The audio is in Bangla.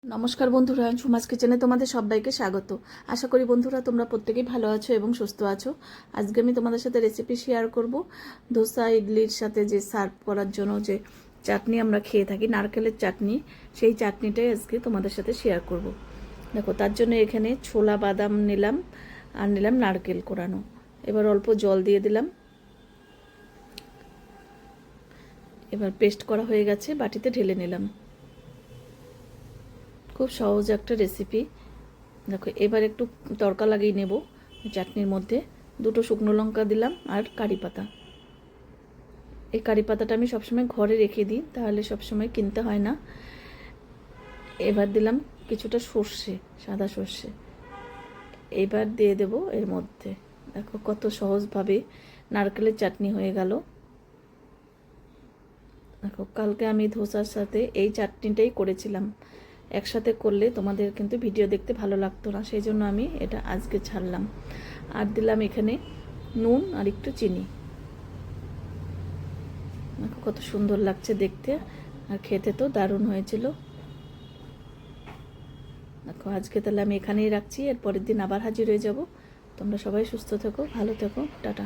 নমস্কার বন্ধুরা, সুমাস কিচেনে তোমাদের সবাইকে স্বাগত। আশা করি বন্ধুরা তোমরা প্রত্যেকেই ভালো আছো এবং সুস্থ আছো। আজকে আমি তোমাদের সাথে রেসিপি শেয়ার করব। ধোসা ইডলির সাথে যে সার্ভ করার জন্য যে চাটনি আমরা খেয়ে থাকি, নারকেলের চাটনি, সেই চাটনিটাই আজকে তোমাদের সাথে শেয়ার করব। দেখো, তার জন্য এখানে ছোলা বাদাম নিলাম আর নিলাম নারকেল কোরানো। এবার অল্প জল দিয়ে দিলাম। এবার পেস্ট করা হয়ে গেছে, বাটিতে ঢেলে নিলাম। খুব সহজ একটা রেসিপি। দেখো, এবার একটু তড়কা লাগিয়ে নেব চাটনির মধ্যে। দুটো শুকনো লঙ্কা দিলাম আর কারি পাতা। এই কারি পাতাটা আমি সবসময় ঘরে রেখে দিই, তাহলে সবসময় কিনতে হয় না। এবার দিলাম কিছুটা সর্ষে, সাদা সর্ষে। এবার দিয়ে দেব এর মধ্যে। দেখো কত সহজভাবে নারকেলের চাটনি হয়ে গেল। দেখো, কালকে আমি ধোসার সাথে এই চাটনিটাই করেছিলাম। একসাথে করলে তোমাদের কিন্তু ভিডিও দেখতে ভালো লাগতো না, সেই জন্য আমি এটা আজকে ছাড়লাম। আর দিলাম এখানে নুন আর একটু চিনি। দেখো কত সুন্দর লাগছে দেখতে, আর খেতে তো দারুণ হয়েছিল। দেখো, আজকে তাহলে আমি এখানেই রাখছি, এর পরের দিন আবার হাজির হয়ে যাব। তোমরা সবাই সুস্থ থেকো, ভালো থেকো, টাটা।